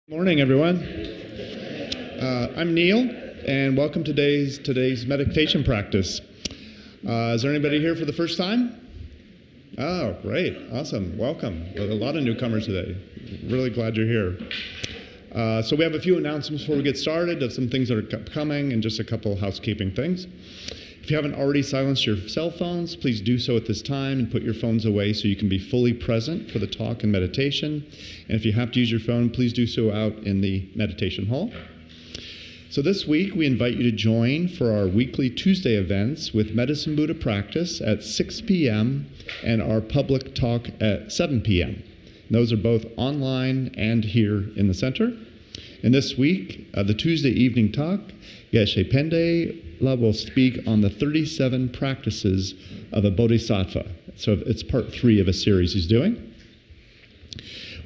Morning, everyone. I'm Neil, and welcome to today's meditation practice. Is there anybody here for the first time? Oh, great. Awesome. Welcome. A lot of newcomers today. Really glad you're here. So we have a few announcements before we get started of some things that are coming and just a couple housekeeping things. If you haven't already silenced your cell phones, please do so at this time and put your phones away so you can be fully present for the talk and meditation. And if you have to use your phone, please do so out in the meditation hall. So this week, we invite you to join for our weekly Tuesday events with Medicine Buddha Practice at 6 p.m. and our public talk at 7 p.m. Those are both online and here in the center. And this week, the Tuesday evening talk, Geshe Phende will speak on the 37 practices of a bodhisattva. So it's part 3 of a series he's doing.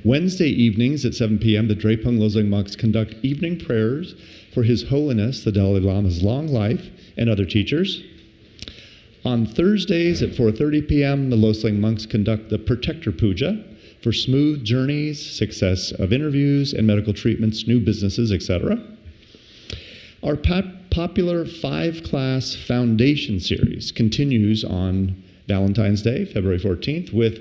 Wednesday evenings at 7 p.m., the Drepung Loseling monks conduct evening prayers for His Holiness the Dalai Lama's long life and other teachers. On Thursdays at 4:30 p.m., the Loseling monks conduct the Protector Puja for smooth journeys, success of interviews and medical treatments, new businesses, etc. Our popular 5-class foundation series continues on Valentine's Day, February 14th, with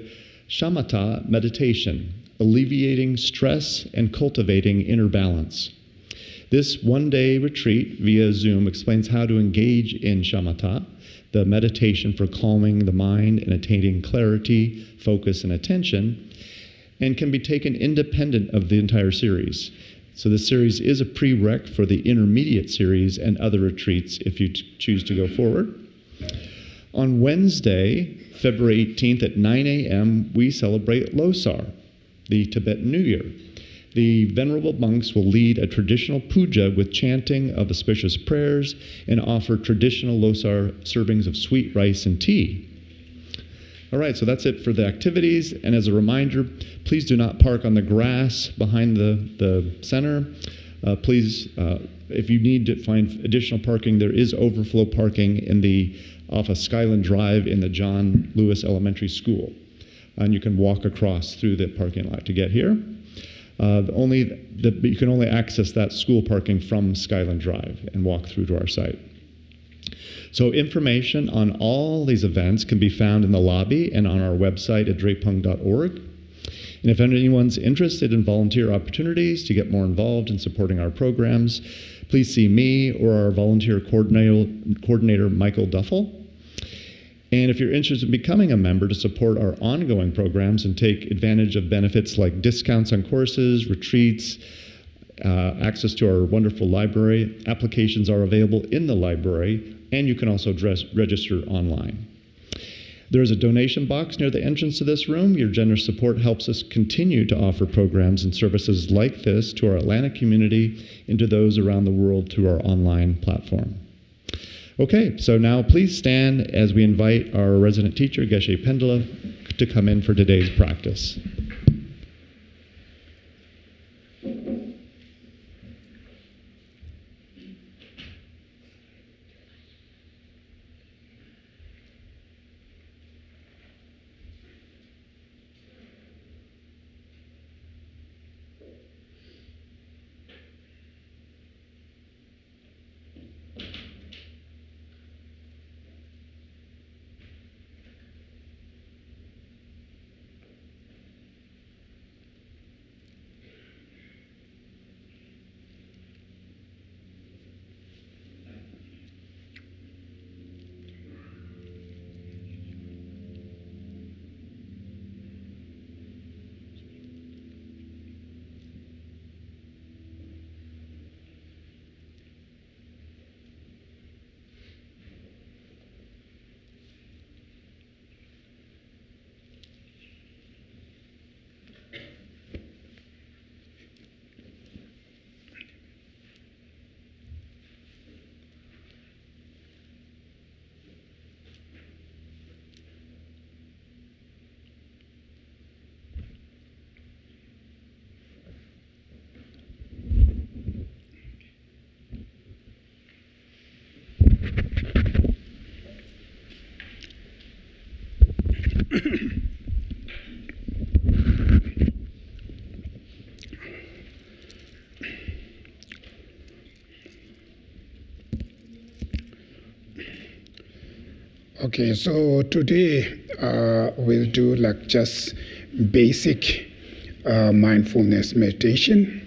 Shamatha meditation, alleviating stress and cultivating inner balance. This one-day retreat via Zoom explains how to engage in Shamatha, the meditation for calming the mind and attaining clarity, focus, and attention, and can be taken independent of the entire series. So this series is a prereq for the intermediate series and other retreats if you choose to go forward. On Wednesday, February 18th at 9 a.m., we celebrate Losar, the Tibetan New Year. The venerable monks will lead a traditional puja with chanting of auspicious prayers and offer traditional Losar servings of sweet rice and tea. All right, so that's it for the activities. And as a reminder, please do not park on the grass behind the center. Please, if you need to find additional parking, there is overflow parking off of Skyland Drive in the John Lewis Elementary School. And you can walk across through the parking lot to get here. You can only access that school parking from Skyland Drive and walk through to our site. So information on all these events can be found in the lobby and on our website at drepung.org. And if anyone's interested in volunteer opportunities to get more involved in supporting our programs, please see me or our volunteer coordinator, Michael Duffel. And if you're interested in becoming a member to support our ongoing programs and take advantage of benefits like discounts on courses, retreats, access to our wonderful library, applications are available in the library, and you can also register online. There is a donation box near the entrance to this room. Your generous support helps us continue to offer programs and services like this to our Atlantic community and to those around the world through our online platform. Okay, so now please stand as we invite our resident teacher, Geshe Phende, to come in for today's practice. Okay, so today we'll do like just basic mindfulness meditation.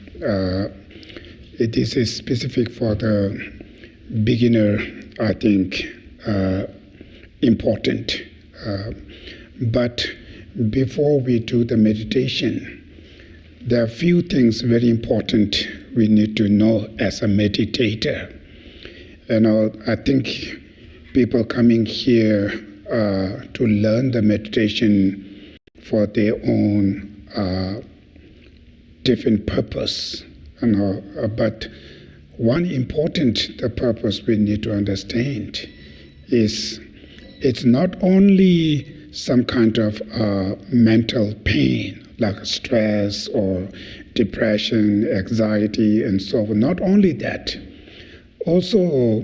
This is specific for the beginner, I think, important. But before we do the meditation, there are a few things very important we need to know as a meditator. I think people coming here to learn the meditation for their own different purpose. But one important purpose we need to understand is it's not only some kind of mental pain like stress or depression, anxiety, and so on. Not only that, also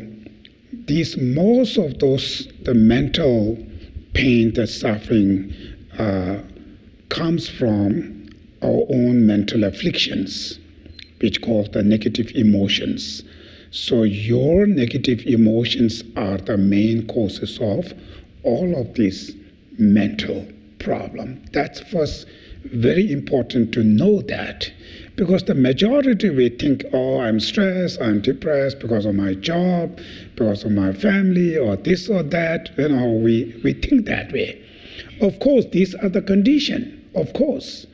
most of the mental pain, the suffering comes from our own mental afflictions, which call the negative emotions. So your negative emotions are the main causes of all of these mental problems. That's first very important to know that, because the majority we think, oh, I'm stressed, I'm depressed because of my job, because of my family, or this or that. We think that way. Of course, these are the conditions, of course,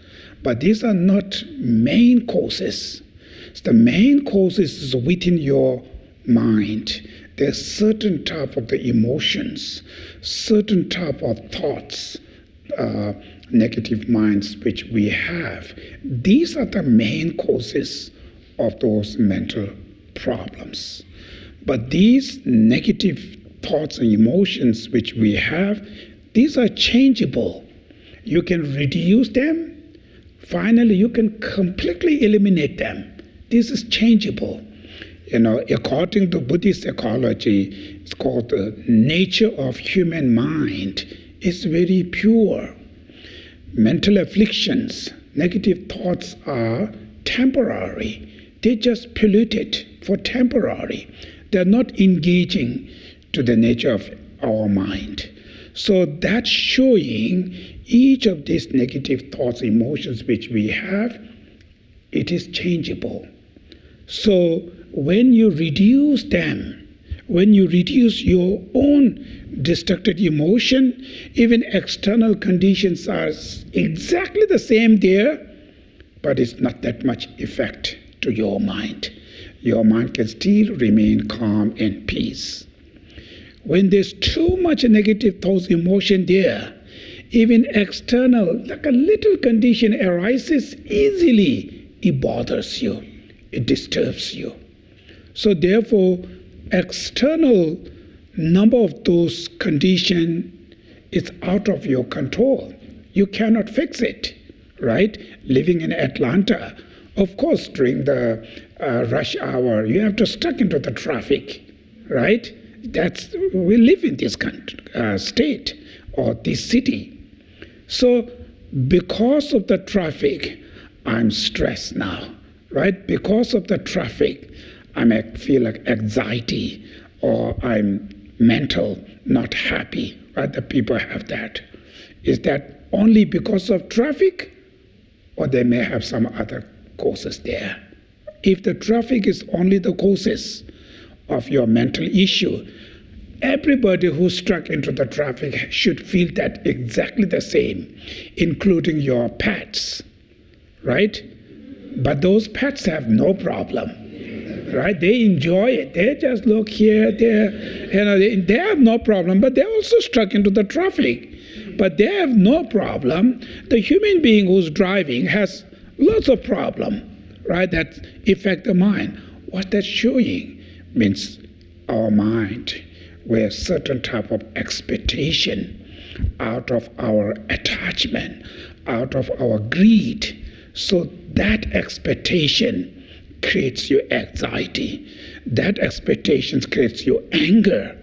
but these are not main causes. The main causes is within your mind. There's certain type of the emotions, certain type of thoughts, negative minds which we have. These are the main causes of those mental problems. But these negative thoughts and emotions which we have, these are changeable. You can reduce them. Finally, you can completely eliminate them. This is changeable. According to Buddhist psychology, it's called the nature of human mind. It's very pure. Mental afflictions, negative thoughts are temporary. They just polluted for temporary. They're not engaging to the nature of our mind. So that's showing each of these negative thoughts, emotions which we have, it is changeable. So when you reduce them, when you reduce your own destructive emotion, even external conditions are exactly the same there, but it's not that much effect to your mind. Your mind can still remain calm and peace. When there's too much negative thoughts, emotion there, even external, like a little condition arises easily, it bothers you, it disturbs you. So therefore, external number of those conditions is out of your control. You cannot fix it, right? Living in Atlanta, of course, during the rush hour, you have to stuck into the traffic, right? We live in this state or this city. So because of the traffic, I'm stressed now, right? Because of the traffic, I feel like anxiety, or I'm mental, not happy, right? The people have that. Is that only because of traffic, or they may have some other causes there? If the traffic is only the causes of your mental issue, everybody who's struck into the traffic should feel that exactly the same, including your pets, right? But those pets have no problem. Right? They enjoy it. They just look here, there. They have no problem, but they're also struck into the traffic. But they have no problem. The human being who's driving has lots of problem, right? That affect the mind. What that's showing means our mind, where certain type of expectation out of our attachment, out of our greed. So that expectation creates your anxiety. That expectation creates your anger.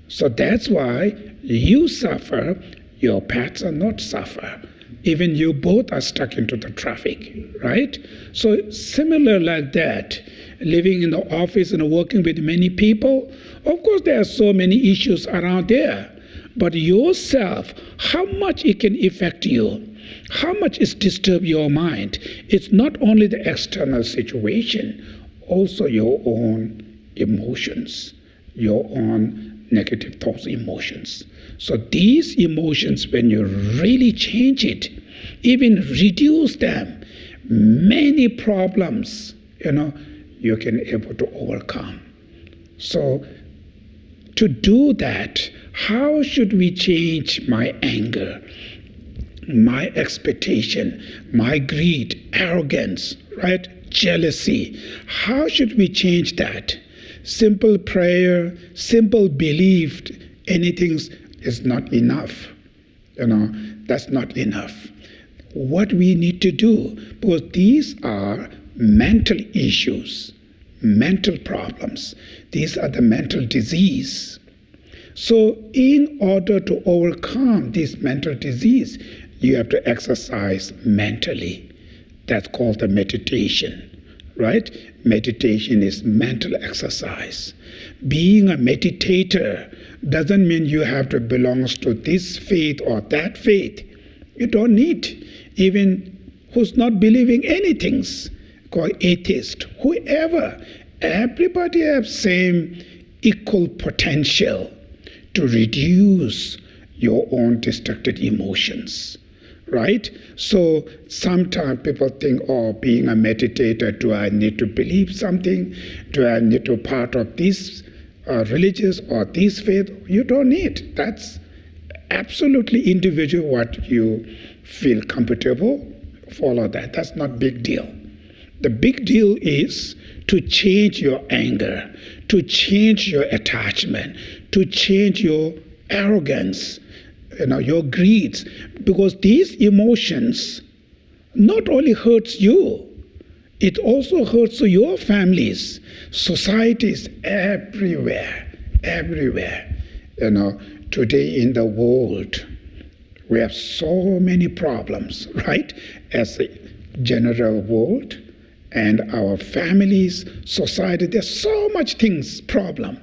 So that's why you suffer, your pets are not suffer. Even you both are stuck into the traffic, right? So similar like that, living in the office and working with many people, of course there are so many issues around there. but yourself, how much it can affect you, how much it disturbs your mind. It's not only the external situation, also your own emotions, your own negative thoughts, emotions. So these emotions, when you really change it, even reduce them, many problems, you can able to overcome. So to do that, how should we change my anger, my expectation, my greed, arrogance, right? Jealousy. How should we change that? Simple prayer, simple belief, anything is not enough. That's not enough. What we need to do, because these are mental issues, mental problems. These are the mental disease. So in order to overcome this mental disease, you have to exercise mentally. That's called the meditation, right? Meditation is mental exercise. Being a meditator doesn't mean you have to belong to this faith or that faith. You don't need. Even who's not believing anything, called atheist, whoever, everybody has same equal potential to reduce your own destructive emotions, right? So sometimes people think, being a meditator, do I need to believe something? Do I need to be part of this religious or this faith? You don't need. That's absolutely individual. What you feel comfortable, follow that. That's not big deal. The big deal is to change your anger, to change your attachment, to change your arrogance, your greeds, because these emotions not only hurts you, it also hurts your families, societies, everywhere. Today in the world, we have so many problems, right? As a general world, and our families, society, there's so much things, problem.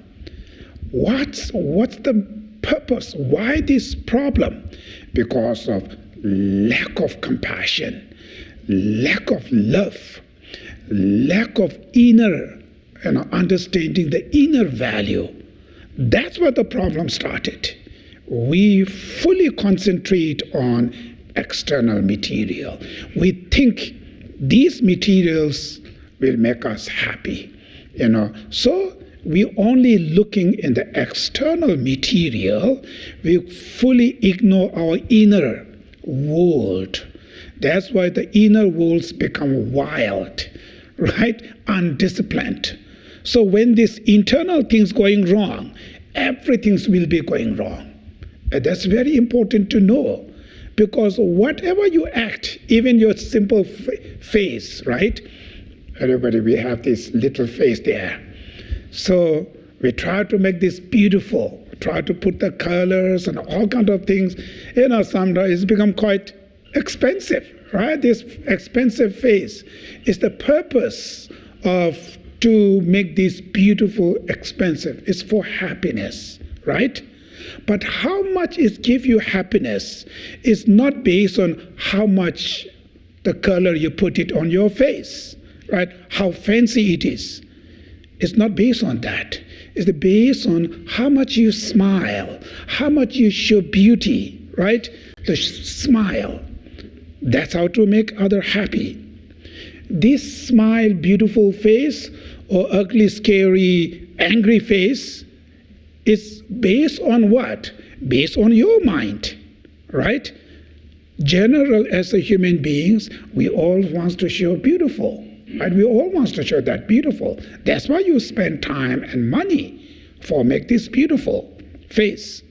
What's the purpose? Why this problem? Because of lack of compassion, lack of love, lack of inner, understanding the inner value. That's where the problem started. We fully concentrate on external material. We think these materials will make us happy, So we only looking in the external material. We fully ignore our inner world. That's why the inner worlds become wild, right? Undisciplined. So when this internal things going wrong, everything will be going wrong. That's very important to know, because whatever you act, even your simple face, right? Everybody, we have this little face there. So we try to make this beautiful, try to put the colors and all kinds of things. Sometimes it's become quite expensive, right? This expensive face is the purpose of to make this beautiful, expensive. It's for happiness, right? But how much it gives you happiness is not based on how much the color you put it on your face, right? How fancy it is. It's not based on that. It's based on how much you smile, how much you show beauty, right? The smile. That's how to make others happy. This smile, beautiful face, or ugly, scary, angry face is based on what? Based on your mind, right? General, as a human beings, we all want to show beautiful, right? We all want to show that beautiful. That's why you spend time and money for make this beautiful face.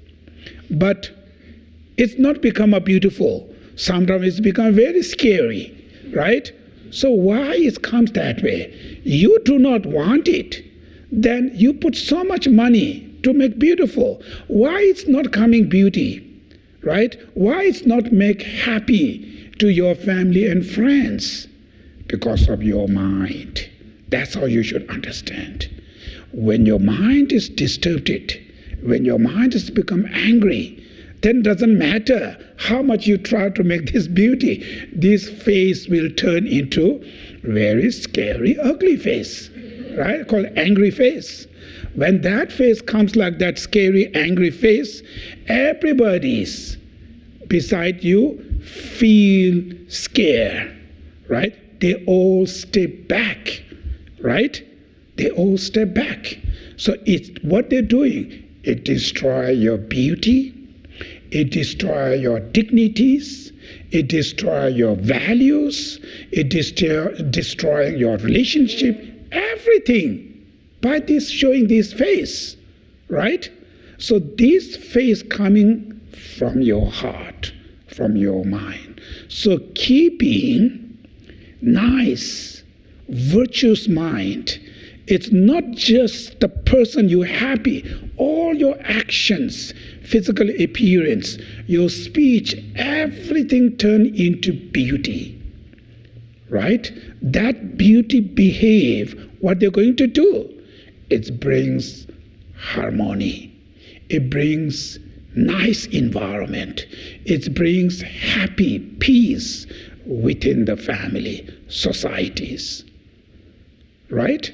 But it's not become a beautiful. Sometimes it's become very scary, right? So why it comes that way? You do not want it. Then you put so much money to make beautiful. Why it's not coming beauty, right? Why it's not make happy to your family and friends? Because of your mind. That's how you should understand. When your mind is disturbed, when your mind has become angry, then doesn't matter how much you try to make this beauty, this face will turn into very scary, ugly face, right? Called angry face. When that face comes like that scary, angry face, everybody's beside you feel scared, right? They all step back, right? They all step back. So it's what they're doing. It destroys your beauty. It destroys your dignities. It destroys your values. It destroys your relationship. Everything by this showing this face, right? So this face coming from your heart, from your mind. So keeping nice, virtuous mind, it's not just the person you're happy, all your actions, physical appearance, your speech, everything turn into beauty, right? That beauty behave, what they're going to do, it brings harmony, it brings nice environment, it brings happy peace within the family, societies, right?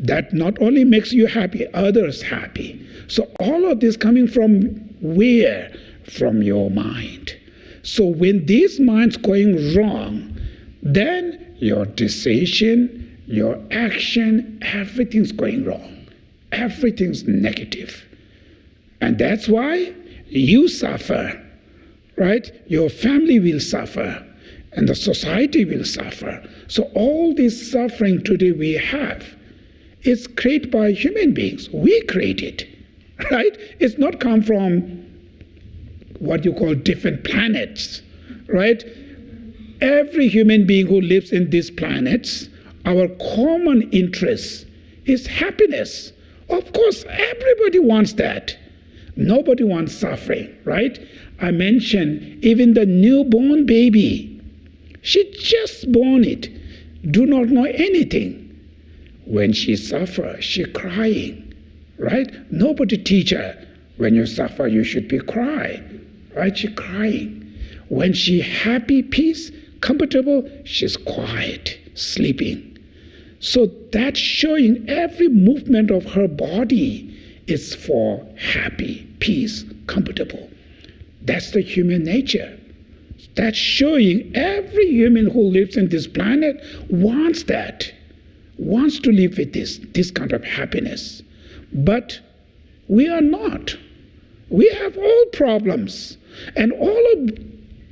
That not only makes you happy, others happy. So all of this coming from where? From your mind. So when this mind's going wrong, then your decision, your action, everything's going wrong. Everything's negative. And that's why you suffer, right? Your family will suffer, and the society will suffer. So all this suffering today we have, it's created by human beings. We create it, right? It's not come from what you call different planets, right? Every human being who lives in these planets, our common interest is happiness. Of course, everybody wants that. Nobody wants suffering, right? I mentioned even the newborn baby. She just born it, do not know anything. When she suffers, she crying, right? Nobody teach her, when you suffer, you should be crying, right? She crying. When she happy, peace, comfortable, she's quiet, sleeping. So that's showing every movement of her body is for happy, peace, comfortable. That's the human nature. That's showing every human who lives in this planet wants that. Wants to live with this kind of happiness. But we are not. We have all problems. And all of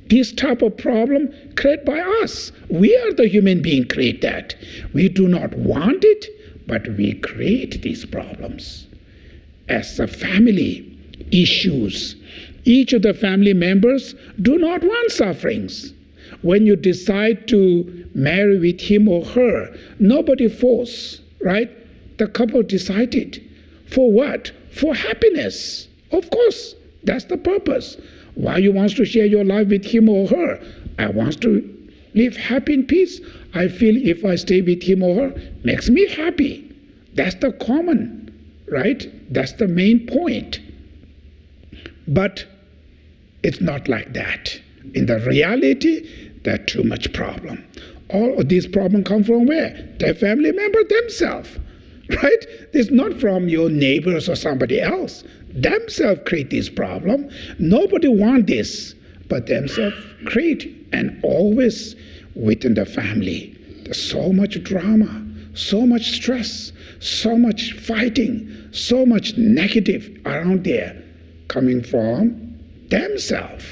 this type of problem created by us. We are the human being create that. We do not want it, but we create these problems. As a family, issues. Each of the family members do not want sufferings. When you decide to marry with him or her, nobody force, right? The couple decided. For what? For happiness. Of course, that's the purpose. Why you want to share your life with him or her? I want to live happy in peace. I feel if I stay with him or her, makes me happy. That's the common, right? That's the main point. But it's not like that. In the reality, there's too much problem. All of these problems come from where? The family member themselves, right? It's not from your neighbors or somebody else. Themselves create this problem. Nobody wants this, but themselves create. And always within the family, there's so much drama, so much stress, so much fighting, so much negative around there coming from themselves.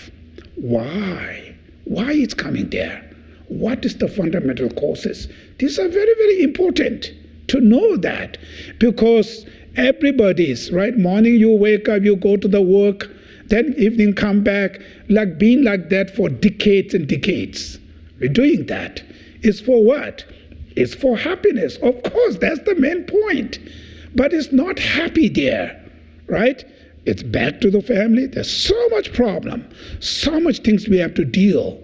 Why? Why it's coming there? What is the fundamental causes? These are very, very important to know that, because everybody's, right? Morning you wake up, you go to the work, then evening come back, like being like that for decades and decades. We're doing that. It's for what? It's for happiness. Of course, that's the main point. But it's not happy there, right? It's back to the family. There's so much problem, so much things we have to deal.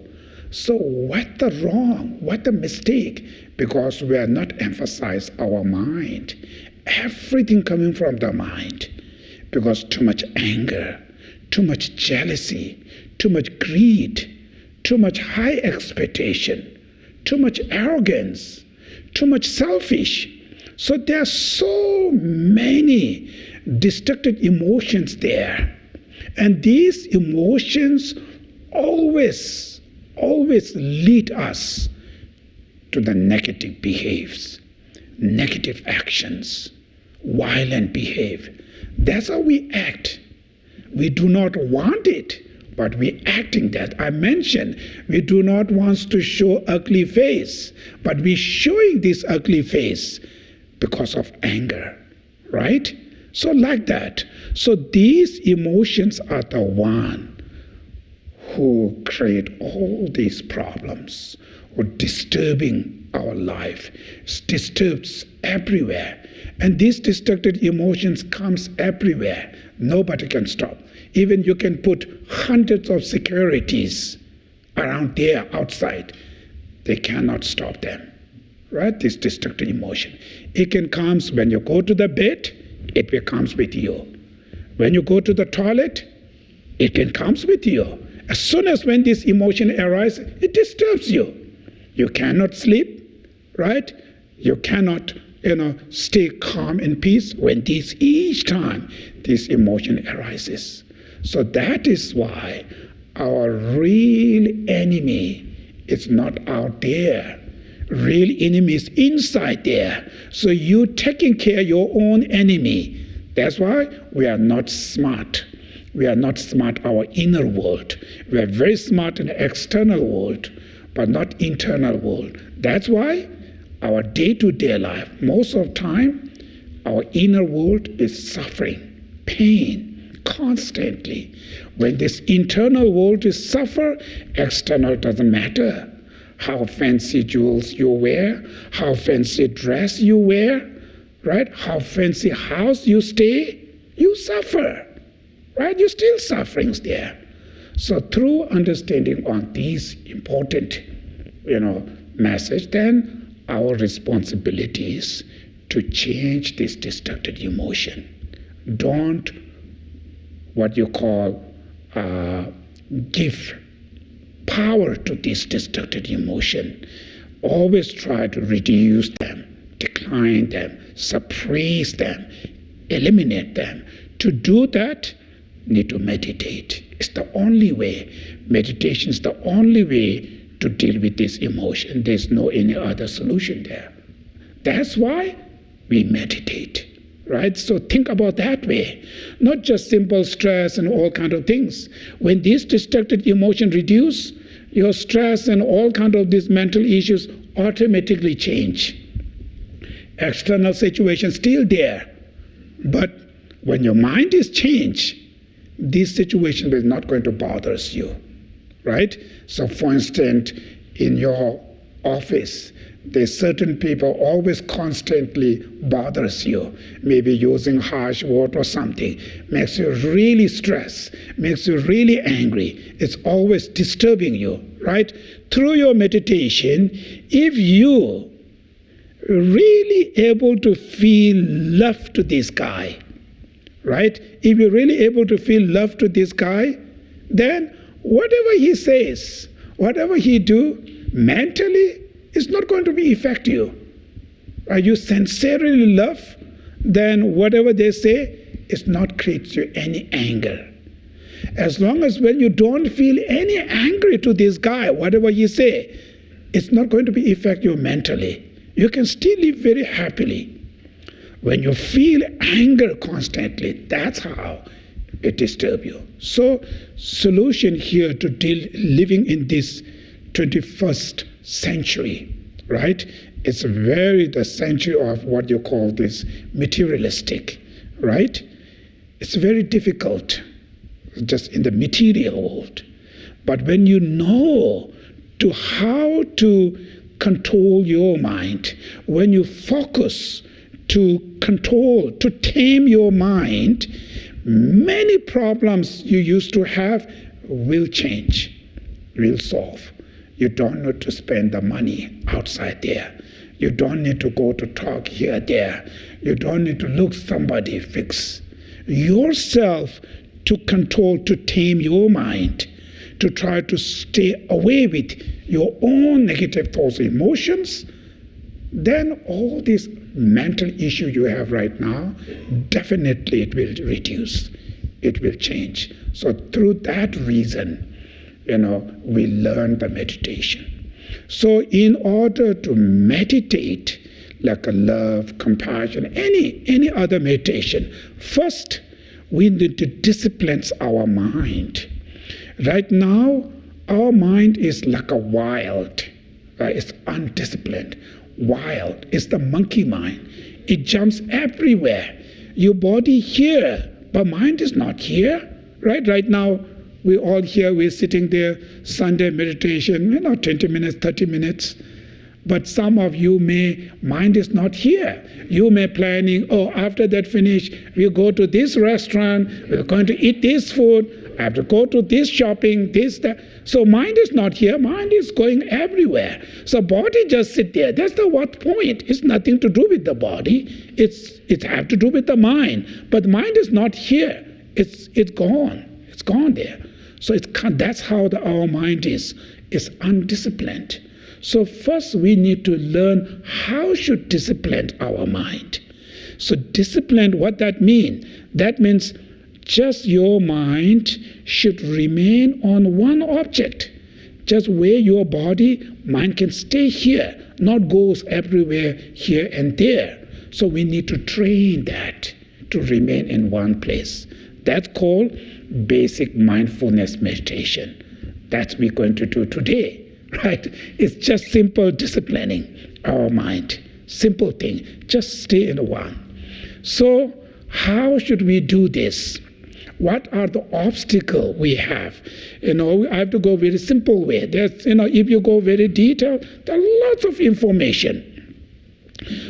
So what the wrong, what the mistake? Because we are not emphasize our mind. Everything coming from the mind. Because too much anger, too much jealousy, too much greed, too much high expectation, too much arrogance, too much selfish. So there are so many destructive emotions there. And these emotions always lead us to the negative behaves, negative actions, violent behavior. That's how we act. We do not want it, but we acting that. I mentioned we do not want to show ugly face, but we showing this ugly face because of anger, right? So like that. So these emotions are the one who create all these problems, or disturbing our life. It disturbs everywhere. And these destructive emotions comes everywhere. Nobody can stop. Even you can put hundreds of securities around there outside. They cannot stop them. Right? This destructive emotion. It can come when you go to the bed, it becomes with you. When you go to the toilet, it can come with you. As soon as when this emotion arises, it disturbs you. You cannot sleep, right? You cannot, stay calm and peace when each time this emotion arises. So that is why our real enemy is not out there. Real enemy is inside there. So you taking care of your own enemy. That's why we are not smart. We are not smart our inner world. We are very smart in the external world, but not internal world. That's why our day-to-day life, most of the time, our inner world is suffering, pain, constantly. When this internal world is suffer, external doesn't matter. How fancy jewels you wear, how fancy dress you wear, right? How fancy house you stay, you suffer, right? You're still suffering there. So through understanding on these important, message, then our responsibility is to change this destructive emotion. Don't what you call give power to this destructive emotion. Always try to reduce them, decline them, suppress them, eliminate them. To do that, need to meditate. It's the only way. Meditation is the only way to deal with this emotion. There's no any other solution there. That's why we meditate. Right? So think about that way. Not just simple stress and all kind of things. When these destructive emotions reduce, your stress and all kind of these mental issues automatically change. External situation still there. But when your mind is changed, this situation is not going to bother you. Right? So for instance, in your office, there's certain people always constantly bothers you, maybe using harsh word or something, makes you really stressed, makes you really angry. It's always disturbing you, right? Through your meditation, if you really able to feel love to this guy, right? If you're really able to feel love to this guy, then whatever he says, whatever he do, mentally, it's not going to be affect you. Are you sincerely love, then whatever they say, it's not creates you any anger. As long as when you don't feel any angry to this guy, whatever he say, it's not going to be affect you mentally. You can still live very happily. When you feel anger constantly, that's how it disturbs you. So, solution here to living in this 21st century, right? It's the century of what you call this materialistic, right? It's very difficult just in the material world. But when you know how to control your mind, when you focus to control, to tame your mind, many problems you used to have will change, will solve. You don't need to spend the money outside there. You don't need to go to talk here, there. You don't need to look somebody fix. Yourself to control, to tame your mind, to try to stay away with your own negative thoughts, emotions, then all these mental issues you have right now, definitely it will reduce. It will change. So through that reason, we learn the meditation. So in order to meditate, like a love, compassion, any other meditation, first we need to discipline our mind. Right now, our mind is like a wild, right? It's undisciplined. Wild. It's the monkey mind. It jumps everywhere. Your body here, but mind is not here, right? Right now, we're all here, we're sitting there, Sunday meditation, 20 minutes, 30 minutes. But some of you mind is not here. You may planning, after that finish, we'll go to this restaurant, we're going to eat this food, I have to go to this shopping, this, that. So mind is not here, mind is going everywhere. So body just sit there. That's the what point. It's nothing to do with the body. It have to do with the mind. But the mind is not here. It's gone. It's gone there. So that's how our mind is. It's undisciplined. So first we need to learn how should discipline our mind. So discipline, what that mean? That means just your mind should remain on one object. Just where your mind can stay here, not goes everywhere here and there. So we need to train that to remain in one place. That's called basic mindfulness meditation. That's what we're going to do today. Right? It's just simple disciplining our mind. Simple thing. Just stay in one. So how should we do this? What are the obstacles we have? I have to go very simple way. There's, if you go very detailed, there are lots of information.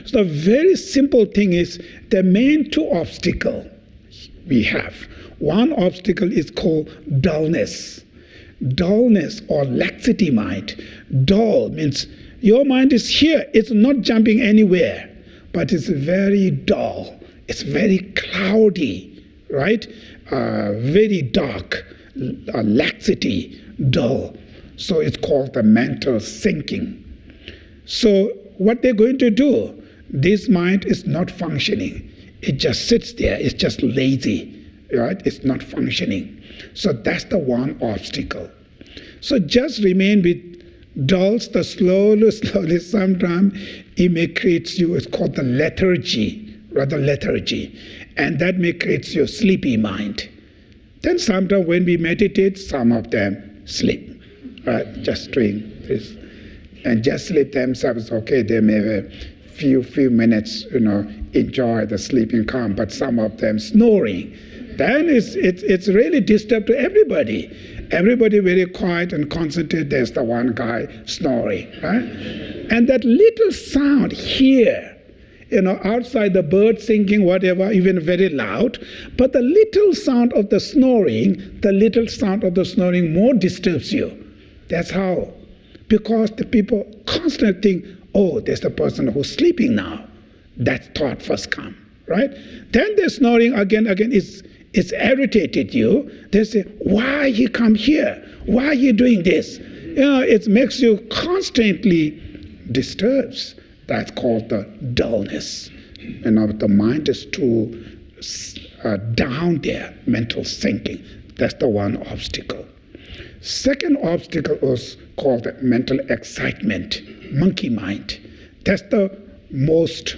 So the very simple thing is the main two obstacles we have. One obstacle is called dullness. Dullness or laxity mind. Dull means your mind is here. It's not jumping anywhere, but it's very dull. It's very cloudy, right? Very dark, laxity, dull. So it's called the mental sinking. So what they're going to do, this mind is not functioning. It just sits there. It's just lazy, right? It's not functioning. So that's the one obstacle. So just remain with dulls, the slowly, sometimes it may create you, it's called the lethargy. And that may create your sleepy mind. Then sometimes when we meditate, some of them sleep, right? Just doing this. And just sleep themselves, okay, they may have a few minutes, enjoy the sleeping calm, but some of them snoring. Then it's really disturbed to everybody. Everybody very quiet and concentrated. There's the one guy snoring, right? And that little sound here, outside the bird singing, whatever, even very loud, but the little sound of the snoring more disturbs you. That's how. Because the people constantly think, there's the person who's sleeping now. That thought first come, right? Then the snoring again, it's irritated you. They say, why he come here? Why you doing this? It makes you constantly disturbs. That's called the dullness. The mind is too down there, mental sinking. That's the one obstacle. Second obstacle was called the mental excitement, monkey mind. That's the most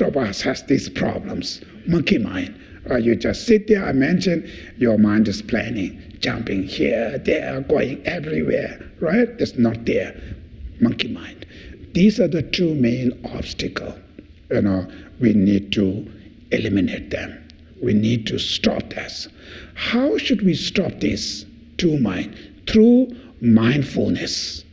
of us has these problems, monkey mind. You just sit there, I mentioned, your mind is planning, jumping here, there, going everywhere, right? It's not there, monkey mind. These are the two main obstacles. We need to eliminate them. We need to stop this. How should we stop this two mind? Through mindfulness.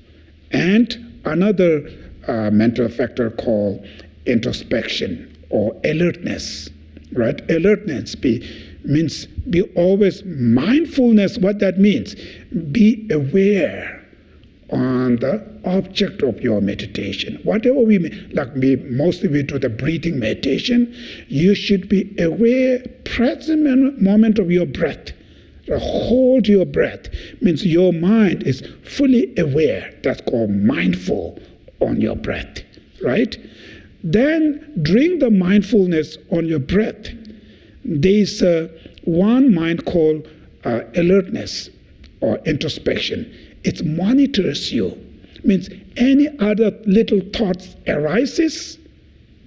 And another mental factor called introspection or alertness. Right? Alertness means be always mindfulness. What that means? Be aware on the object of your meditation. Whatever mostly we do the breathing meditation, you should be aware, present moment of your breath. Hold your breath means your mind is fully aware. That's called mindful on your breath, right? Then during the mindfulness on your breath, there's one mind called alertness or introspection. It monitors you. Means any other little thoughts arises,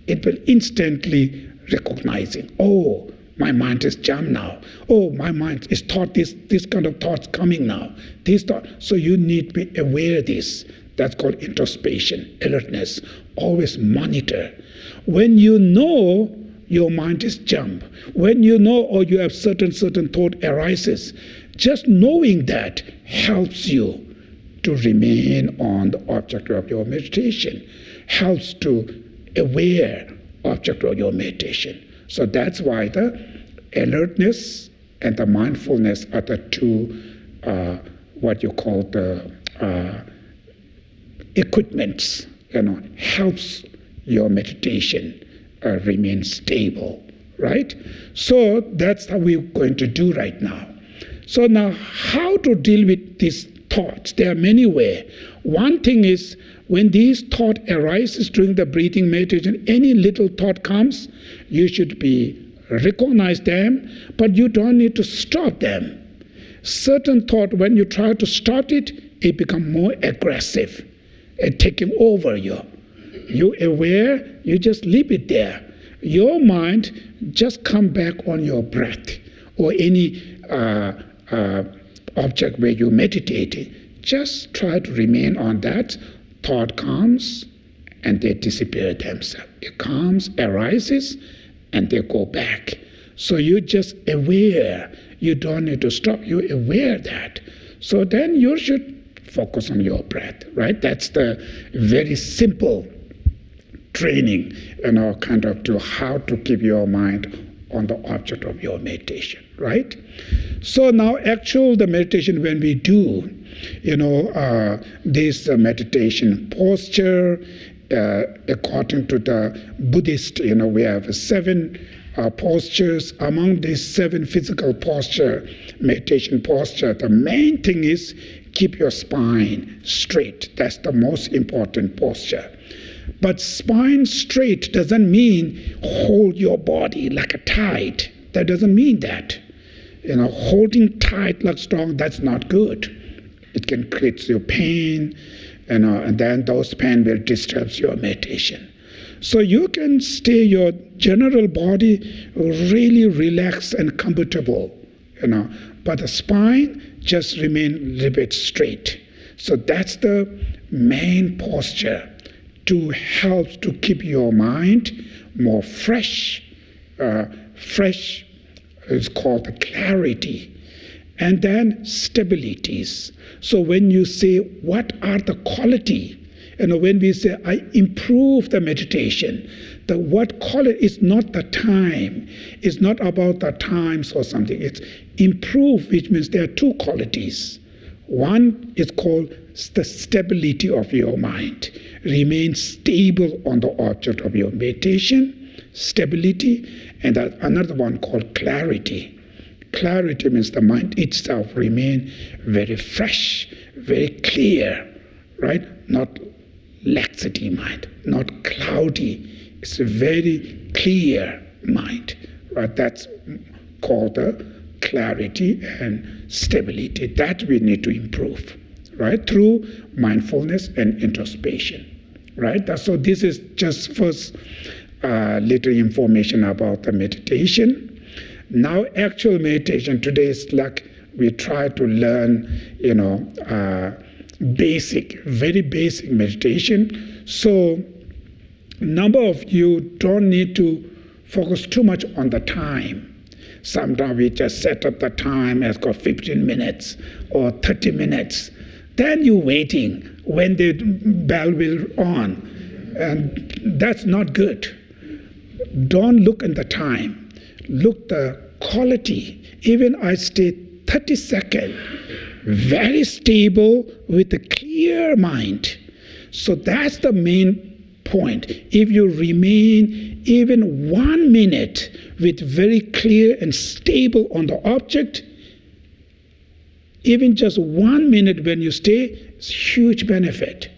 it will instantly recognizing. Oh, my mind is jammed now. Oh, my mind is thought this kind of thoughts coming now. These thoughts. So you need to be aware of this. That's called introspection, alertness. Always monitor. When you know your mind is jammed, when you know or you have certain thought arises, just knowing that helps you to remain on the object of your meditation, helps to aware object of your meditation. So that's why the alertness and the mindfulness are the two, what you call the equipments, helps your meditation remain stable, right? So that's how we're going to do right now. So now how to deal with these thoughts? There are many ways. One thing is when these thought arises during the breathing meditation, any little thought comes, you should recognize them, but you don't need to stop them. Certain thought, when you try to stop it, it becomes more aggressive and taking over you. You aware, you just leave it there. Your mind just come back on your breath or any object where you meditate. Just try to remain on that. Thought comes and they disappear themselves. It comes, arises, and they go back. So you just aware. You don't need to stop. You aware that. So then you should focus on your breath, right? That's the very simple training, kind of to how to keep your mind on the object of your meditation, right? So now the meditation when we do, this meditation posture, according to the Buddhist, we have 7 postures. Among these 7 physical meditation posture, the main thing is keep your spine straight. That's the most important posture. But spine straight doesn't mean hold your body like a tight. That doesn't mean that. Holding tight like strong, that's not good. It can create you pain, and then those pain will disturb your meditation. So you can stay your general body really relaxed and comfortable, but the spine just remain a little bit straight. So that's the main posture to help to keep your mind more fresh. Fresh is called the clarity. And then stabilities. So when you say, what are the quality? When we say, I improve the meditation, the what quality is not the time. It's not about the times or something. It's improve, which means there are 2 qualities. One is called the stability of your mind. Remain stable on the object of your meditation, stability, and another one called clarity. Clarity means the mind itself remain very fresh, very clear, right? Not laxity mind, not cloudy. It's a very clear mind, right? That's called the clarity and stability. That we need to improve, right? Through mindfulness and introspection, right? So this is just first little information about the meditation. Now actual meditation today is like we try to learn, very basic meditation. So number of you don't need to focus too much on the time. Sometimes we just set up the time as 15 minutes or 30 minutes. Then you're waiting when the bell will on. And that's not good. Don't look at the time. Look the quality. Even I stay 30 seconds, very stable with a clear mind. So that's the main point. If you remain even 1 minute with very clear and stable on the object, Even just 1 minute when you stay, it's huge benefit.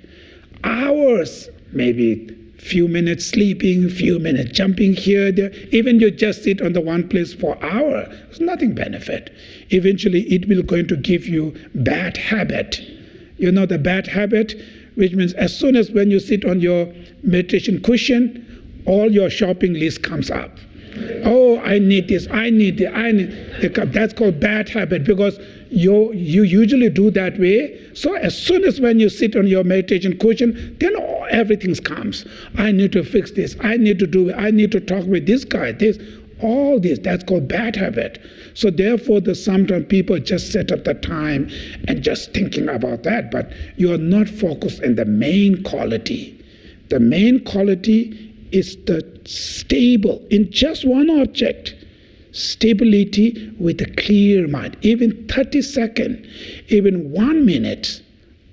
Hours, maybe few minutes sleeping, few minutes jumping here, there. Even you just sit on the one place for an hour, there's nothing benefit. Eventually, it will going to give you bad habit. You know the bad habit, which means as soon as when you sit on your meditation cushion, all your shopping list comes up. Oh, I need this, I need it, I need it. That's called bad habit, because you usually do that way. So as soon as when you sit on your meditation cushion, then everything comes. I need to fix this, I need to do it, I need to talk with this guy, this, all this, that's called bad habit. So therefore, sometimes people just set up the time and just thinking about that, but you are not focused on the main quality. The main quality is the stable in just one object, stability with a clear mind. Even 30 seconds, even 1 minute,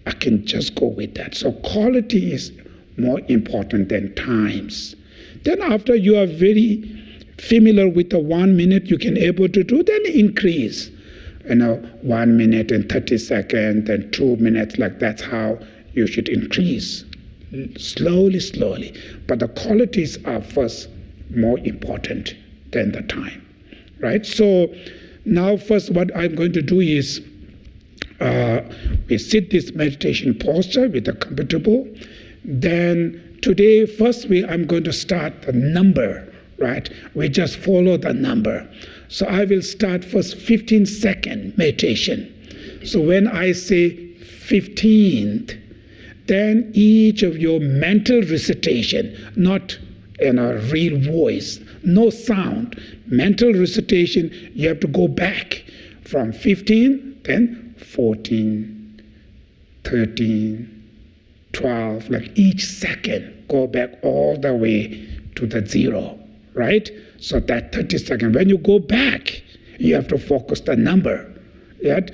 I can just go with that. So quality is more important than times. Then after you are very familiar with the 1 minute you can able to do, then increase. 1 minute and 30 seconds, then 2 minutes, like that's how you should increase. Slowly, slowly. But the qualities are first more important than the time, right? So now first what I'm going to do is we sit this meditation posture with a comfortable. Then today first I'm going to start the number, right? We just follow the number. So I will start first 15-second meditation. So when I say 15th, then each of your mental recitation, not in a real voice, no sound, mental recitation, you have to go back from 15, then 14, 13, 12, like each second, go back all the way to the 0, right? So that 30 seconds, when you go back, you have to focus the number, right?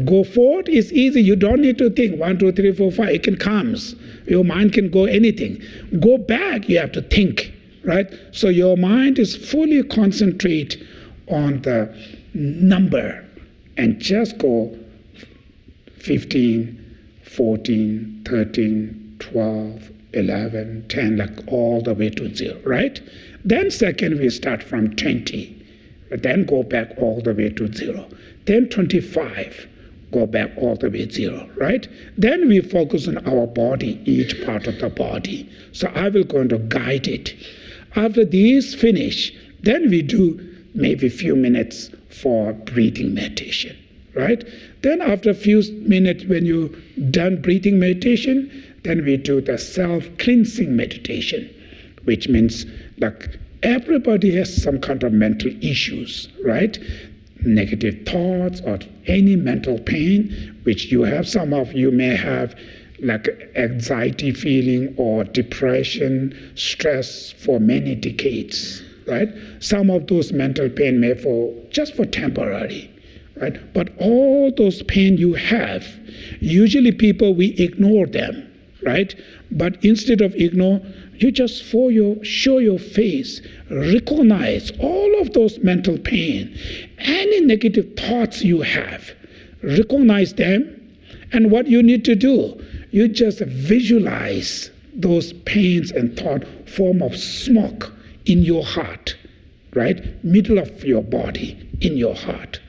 Go forward is easy. You don't need to think 1, 2, 3, 4, 5. It can comes. Your mind can go anything. Go back, you have to think, right? So your mind is fully concentrate on the number and just go 15, 14, 13, 12, 11, 10, like all the way to 0, right? Then second we start from 20. Then go back all the way to 0. Then 25, go back all the way 0, right? Then we focus on our body, each part of the body. So I will going to guide it. After these finish, then we do maybe a few minutes for breathing meditation, right? Then after a few minutes, when you're done breathing meditation, then we do the self-cleansing meditation, which means like everybody has some kind of mental issues, right? Negative thoughts or any mental pain, which you have. Some of you may have like anxiety feeling or depression, stress for many decades, right? Some of those mental pain may just for temporary, right? But all those pain you have, usually people, we ignore them, right? But instead of ignore, you just show your face, recognize all of those mental pain, any negative thoughts you have, recognize them, and what you need to do, you just visualize those pains and thought form of smoke in your heart, right? Middle of your body, in your heart.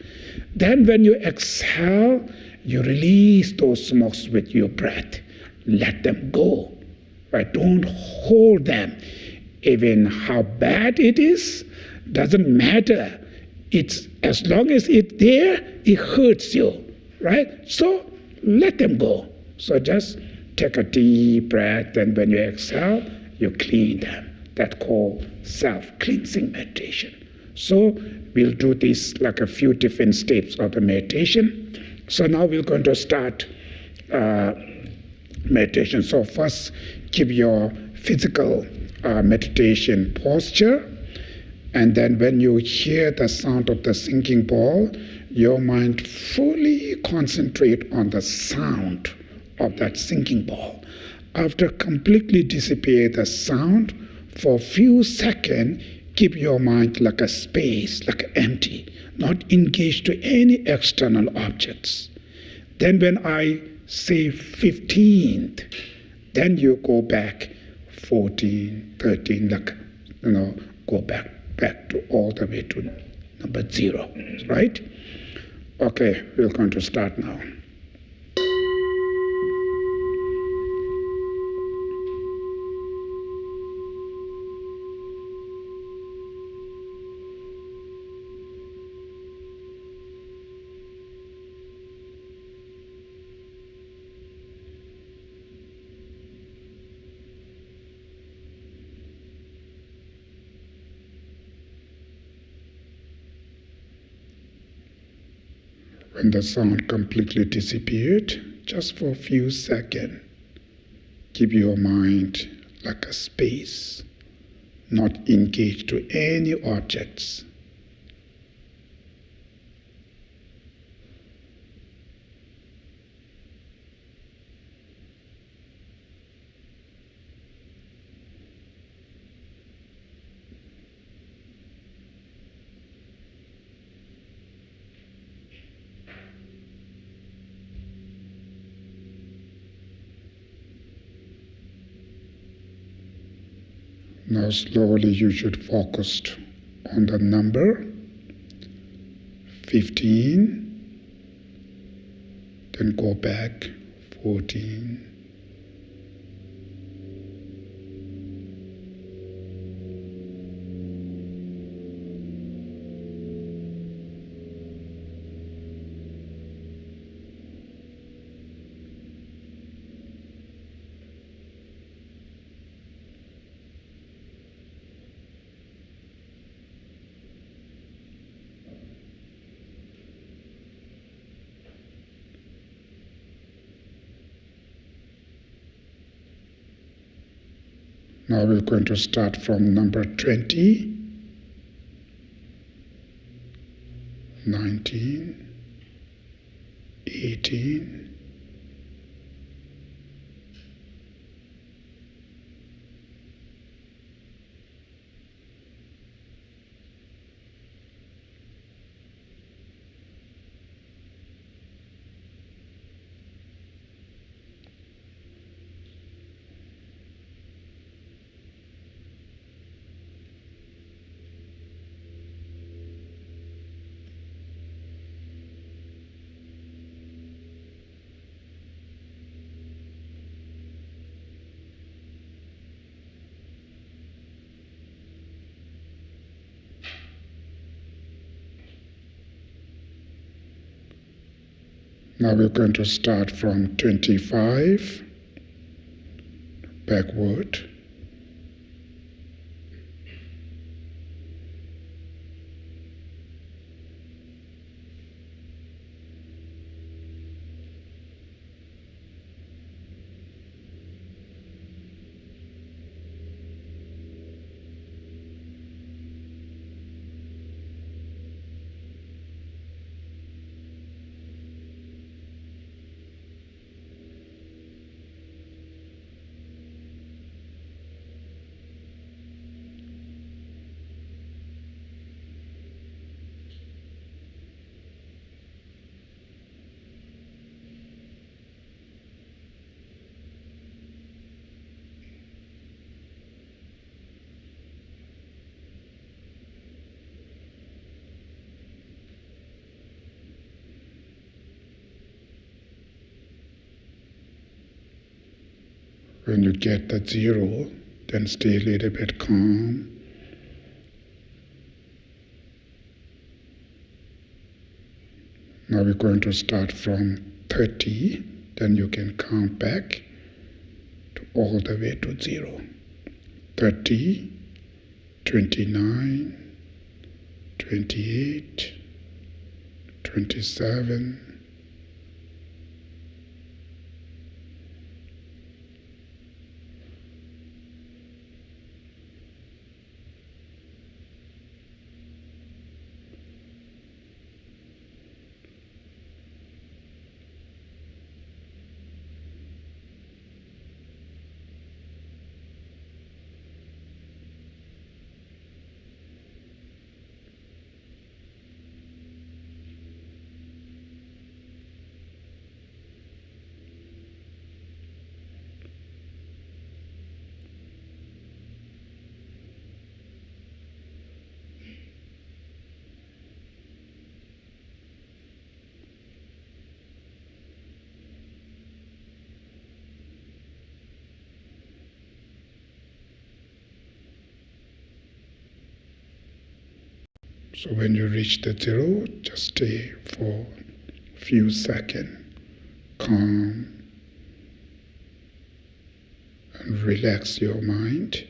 Then when you exhale, you release those smokes with your breath. Let them go. Right? Don't hold them. Even how bad it is, doesn't matter. It's as long as it's there, it hurts you. Right? So let them go. So just take a deep breath, and when you exhale, you clean them. That's called self-cleansing meditation. So we'll do this like a few different steps of the meditation. So now we're going to start meditation. So first, keep your physical meditation posture, and then when you hear the sound of the sinking ball, your mind fully concentrate on the sound of that sinking ball. After completely dissipate the sound, for a few seconds, keep your mind like a space, like empty, not engaged to any external objects. Then when I say 15th, then you go back 14, 13, like, go back to all the way to number 0, right? Okay, we're going to start now. When the sound completely disappeared, just for a few seconds, keep your mind like a space, not engaged to any objects. Now slowly you should focus on the number 15, then go back 14, Now we're going to start from number 20, 19, 18, Now we're going to start from 25 backward. When you get the 0, then stay a little bit calm. Now we're going to start from 30, then you can count back to all the way to 0. 30, 29, 28, 27, 28, So when you reach the zero, just stay for a few seconds, calm, and relax your mind.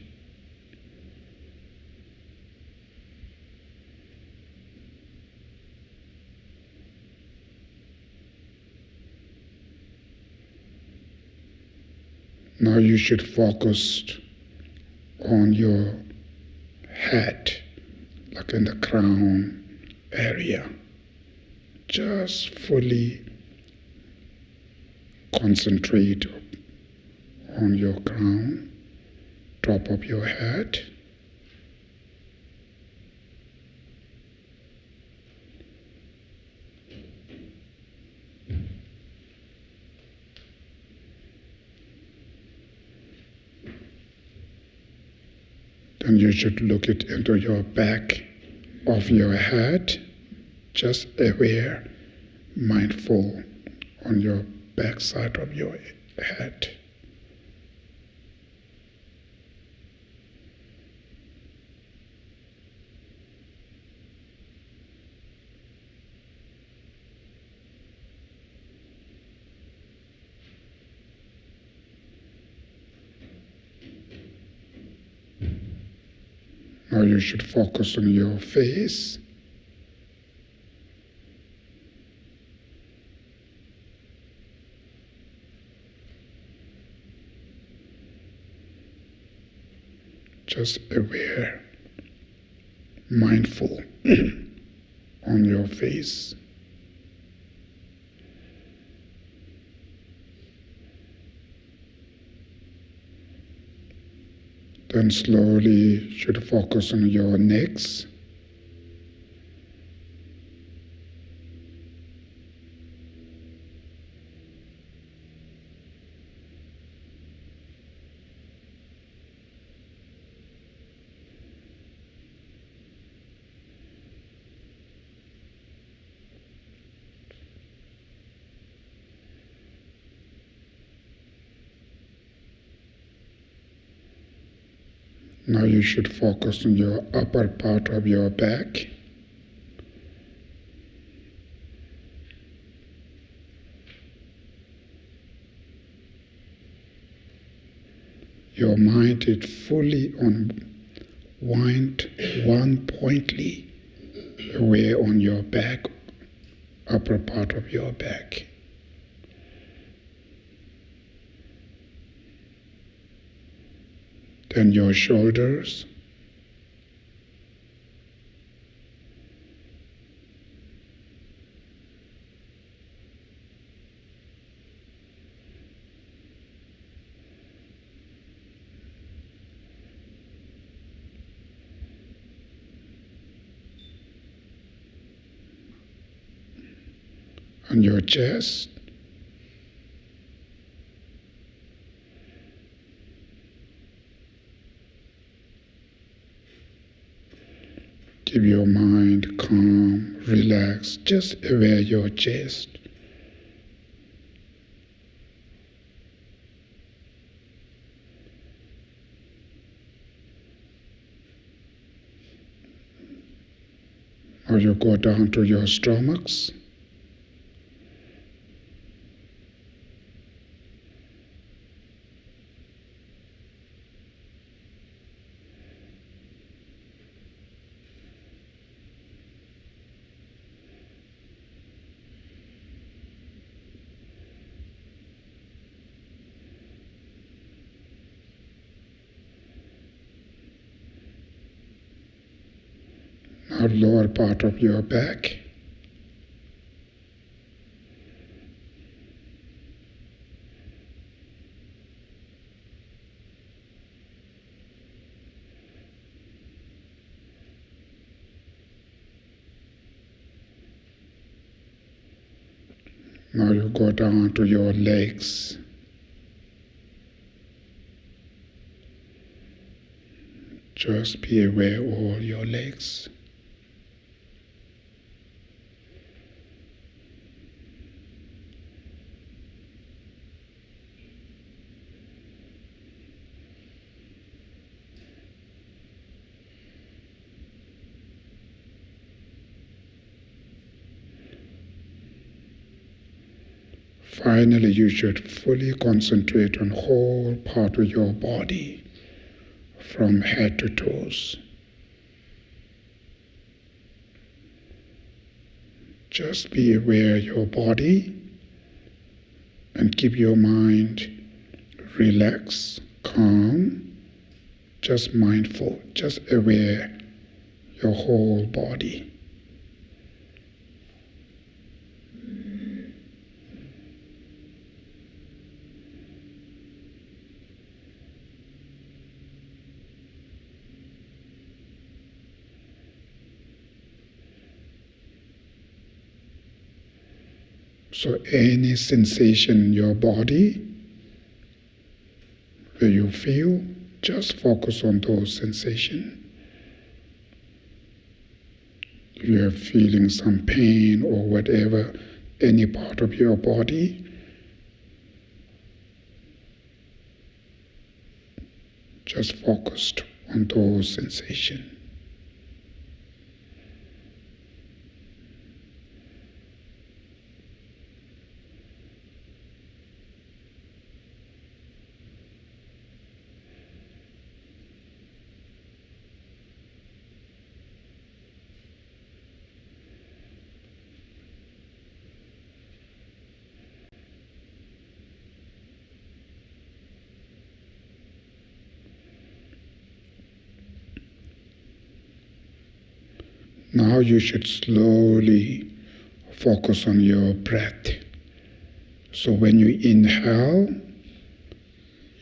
Now you should focus on your head, like in the crown area. Just fully concentrate on your crown, top of your head. Then you should look it into your back of your head, just aware, mindful on your back side of your head. Now you should focus on your face. Just aware, mindful on your face. Then slowly should focus on your necks. Now you should focus on your upper part of your back. Your mind is fully on one pointly away on your back, upper part of your back. Then your shoulders. And your chest. Keep your mind calm, relaxed, just aware your chest. Or you go down to your stomachs. Now lower part of your back. Now you go down to your legs. Just be aware of all your legs. finally, you should fully concentrate on whole part of your body, from head to toes. Just be aware of your body and keep your mind relaxed, calm, just mindful, just aware your whole body. So any sensation in your body where you feel, just focus on those sensations. If you are feeling some pain or whatever, any part of your body, just focused on those sensations. Now you should slowly focus on your breath. So when you inhale,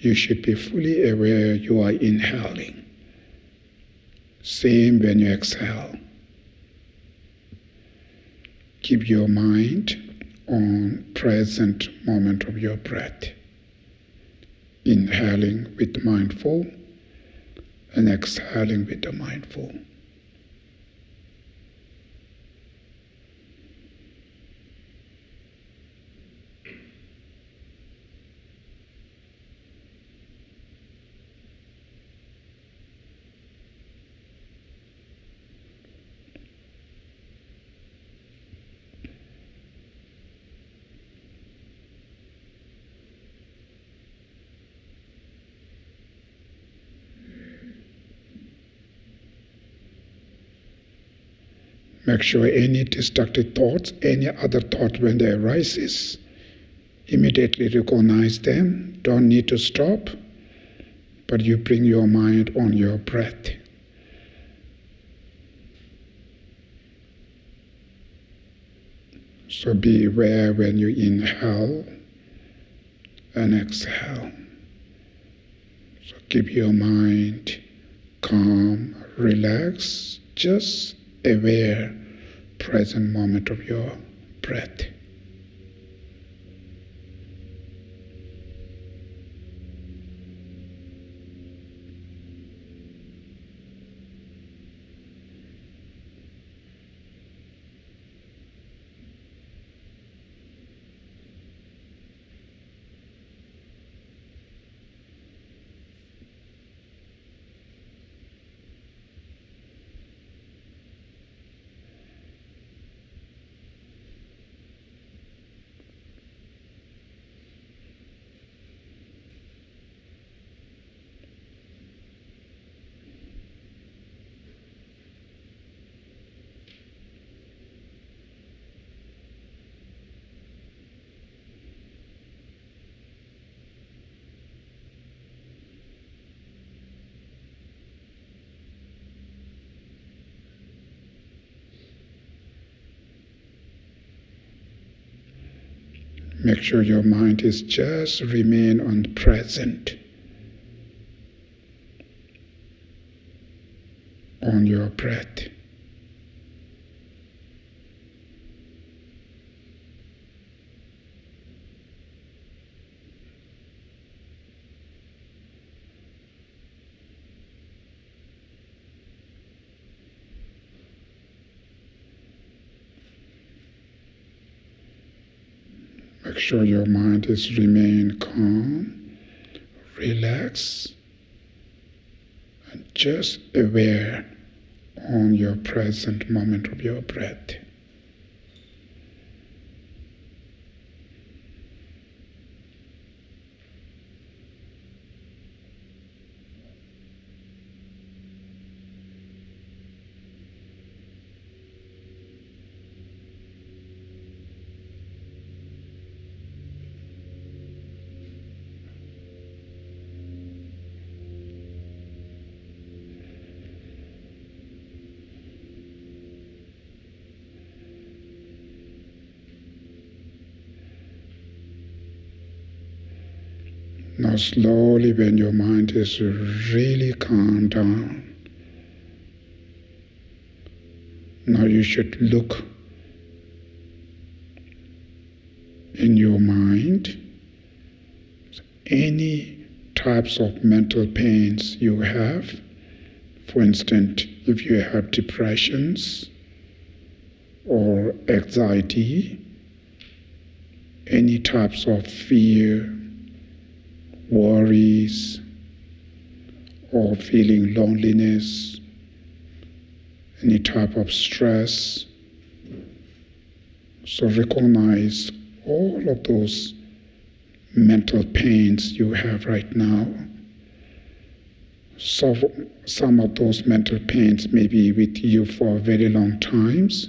you should be fully aware you are inhaling. Same when you exhale. Keep your mind on present moment of your breath. Inhaling with mindful and exhaling with the mindful. Make sure any destructive thoughts, any other thought when they arises, immediately recognize them. Don't need to stop, but you bring your mind on your breath. So be aware when you inhale and exhale. So keep your mind calm, relaxed, just aware present moment of your breath. Make sure your mind is just remain on the present, on your breath. Make sure your mind is remain calm, relaxed, and just aware on your present moment of your breath. Now slowly, when your mind is really calmed down, now you should look in your mind any types of mental pains you have. For instance, if you have depressions or anxiety, any types of fear, worries, or feeling loneliness, any type of stress. So recognize all of those mental pains you have right now. So some of those mental pains may be with you for very long times,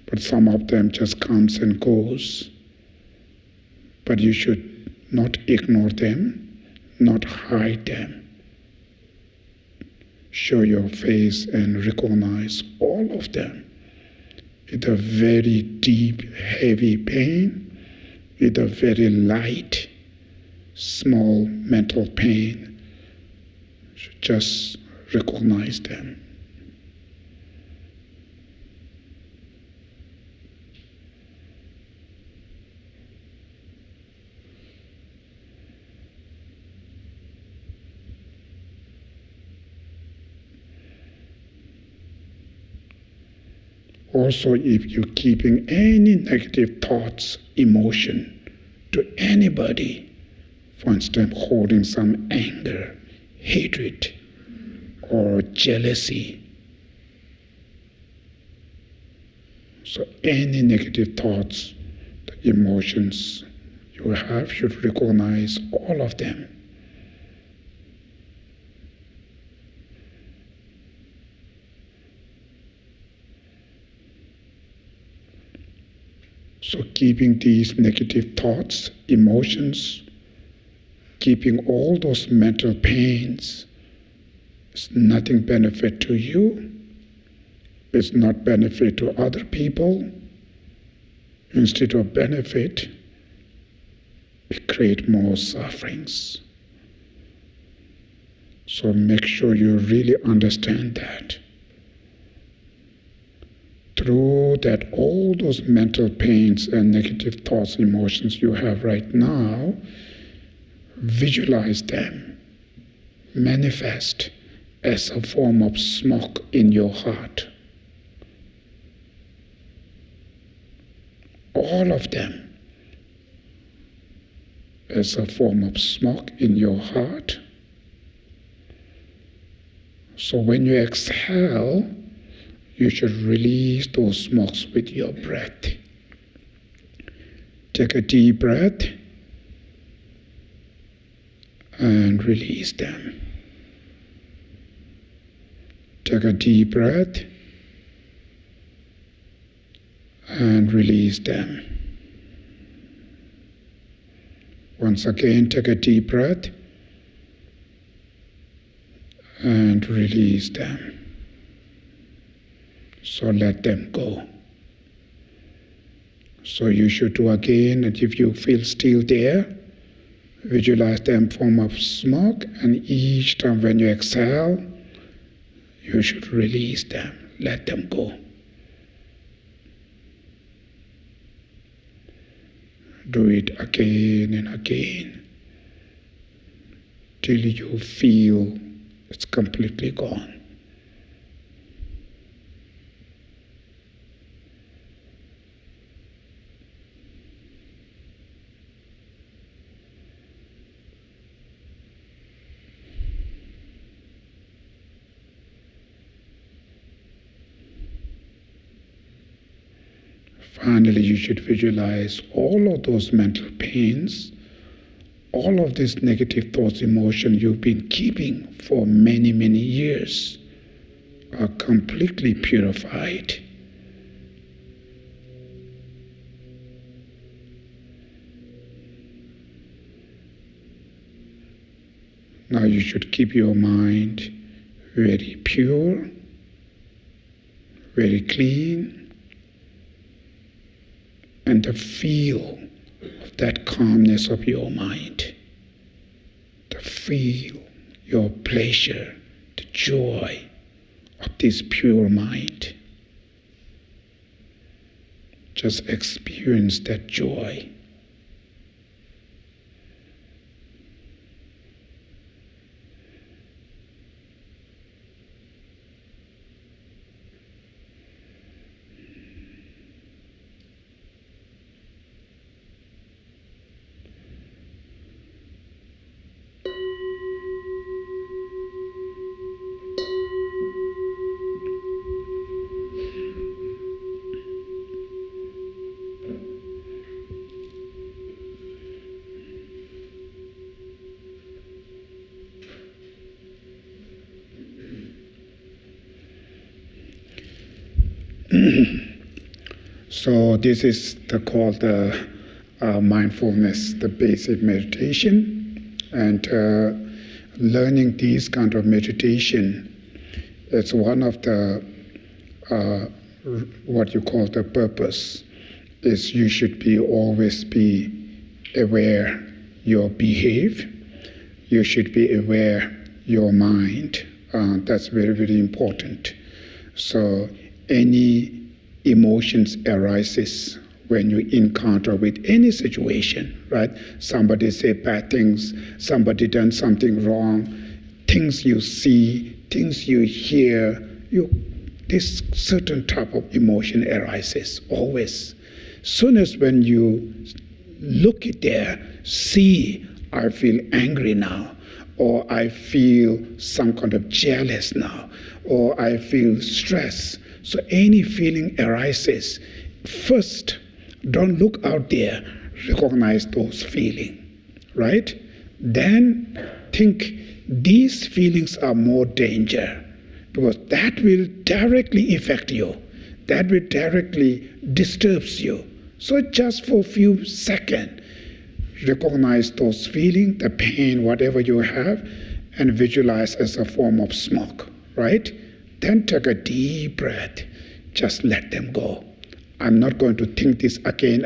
but some of them just comes and goes. But you should not ignore them, not hide them. Show your face and recognize all of them. It's a very deep, heavy pain, with a very light, small mental pain. Just recognize them. Also, if you're keeping any negative thoughts, emotion to anybody, for instance, holding some anger, hatred, or jealousy. So any negative thoughts, the emotions you have, should recognize all of them. So keeping these negative thoughts, emotions, keeping all those mental pains is nothing benefit to you. It's not benefit to other people. Instead of benefit, it creates more sufferings. So make sure you really understand that. Through that, all those mental pains and negative thoughts, emotions you have right now, visualize them, manifest as a form of smoke in your heart. All of them as a form of smoke in your heart. So when you exhale, you should release those smokes with your breath. Take a deep breath and release them. Take a deep breath and release them. Once again, take a deep breath and release them. So let them go. So you should do again, and if you feel still there, visualize them form of smoke, and each time when you exhale, you should release them, let them go. Do it again and again till you feel it's completely gone. Finally, you should visualize all of those mental pains, all of these negative thoughts, emotions you've been keeping for many, many years are completely purified. Now you should keep your mind very pure, very clean, and the feel of that calmness of your mind. feel your pleasure, the joy of this pure mind. Just experience that joy. So this is called the mindfulness, the basic meditation, and learning these kind of meditation. It's one of the what you call the purpose. Is you should always be aware your behave. You should be aware your mind. That's very, very important. So any emotions arises when you encounter with any situation, right? Somebody say bad things, somebody done something wrong, things you see, things you hear, this certain type of emotion arises always. Soon as when you look at there, see, I feel angry now, or I feel some kind of jealous now, or I feel stress. So any feeling arises, first, don't look out there, recognize those feelings, right? Then think these feelings are more danger, because that will directly affect you, that will directly disturbs you. So just for a few seconds, recognize those feelings, the pain, whatever you have, and visualize as a form of smoke, right? Then take a deep breath. Just let them go. I'm not going to think this again.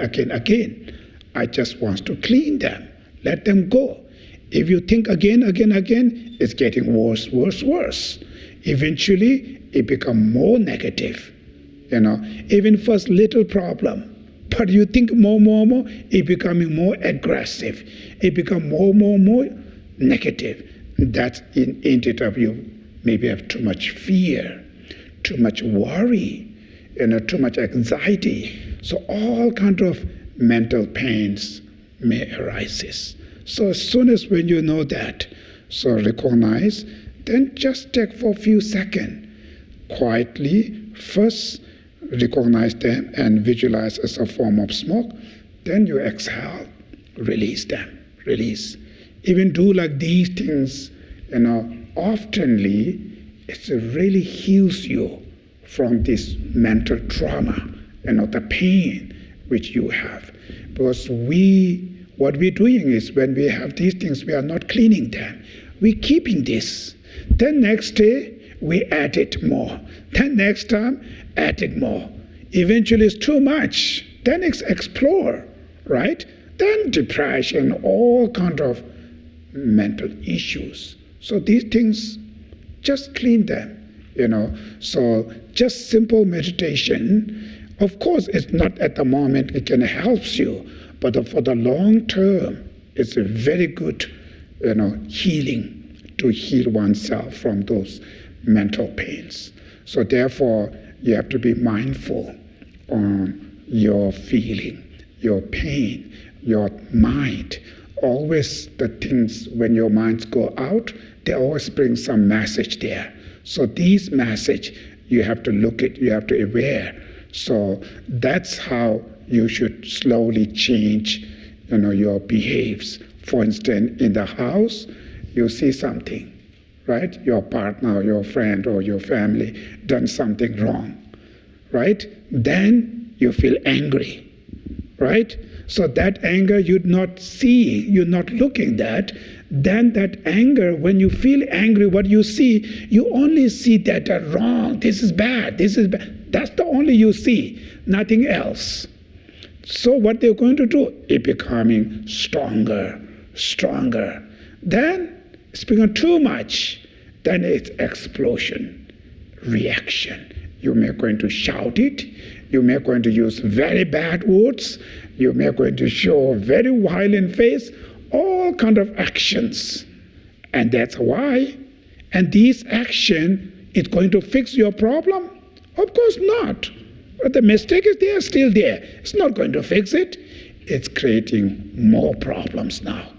I just want to clean them. Let them go. If you think again, it's getting worse. Eventually, it becomes more negative. Even first little problem. But you think more, it becoming more aggressive. It becomes more negative. That's in it of you maybe have too much fear, too much worry, too much anxiety. So all kind of mental pains may arise. So as soon as when you know that, so recognize, then just take for a few seconds, quietly, first recognize them and visualize as a form of smoke, then you exhale, release them, release. Even do like these things, oftenly, it really heals you from this mental trauma, the pain which you have. Because what we're doing is when we have these things, we are not cleaning them. We're keeping this. Then next day, we add it more. Then next time, add it more. Eventually, it's too much. Then it's explore, right? Then depression, all kind of mental issues. So these things, just clean them, So just simple meditation, of course, it's not at the moment, it can help you, but for the long term, it's a very good, healing, to heal oneself from those mental pains. So therefore, you have to be mindful on your feeling, your pain, your mind. Always the things, when your minds go out, they always bring some message there. So these message, you have to look at, you have to aware. So that's how you should slowly change, your behaves. For instance, in the house, you see something, right? Your partner, or your friend, or your family done something wrong, right? Then you feel angry, right? So that anger you're not seeing, you're not looking at. Then that anger, when you feel angry, what you see, you only see that wrong, this is bad, this is bad. That's the only you see, nothing else. So what they're going to do, it becoming stronger. Then It's become too much, then it's explosion, reaction. You may going to shout it, you may going to use very bad words, you may going to show a very violent face, all kind of actions. And that's why. And this action is going to fix your problem? Of course not. But the mistake is there, still there. It's not going to fix it. It's creating more problems now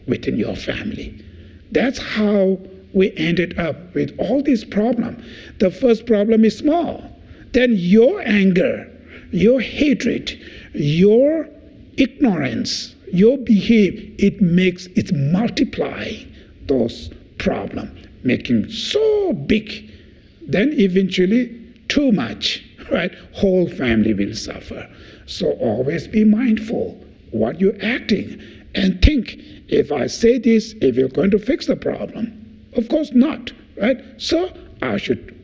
within your family. That's how we ended up with all these problems. The first problem is small. Then your anger, your hatred, your ignorance, your behavior, it's multiplying those problems, making so big. Then eventually too much, right? Whole family will suffer. So always be mindful what you're acting and think, if I say this, if you're going to fix the problem. Of course not, right? So I should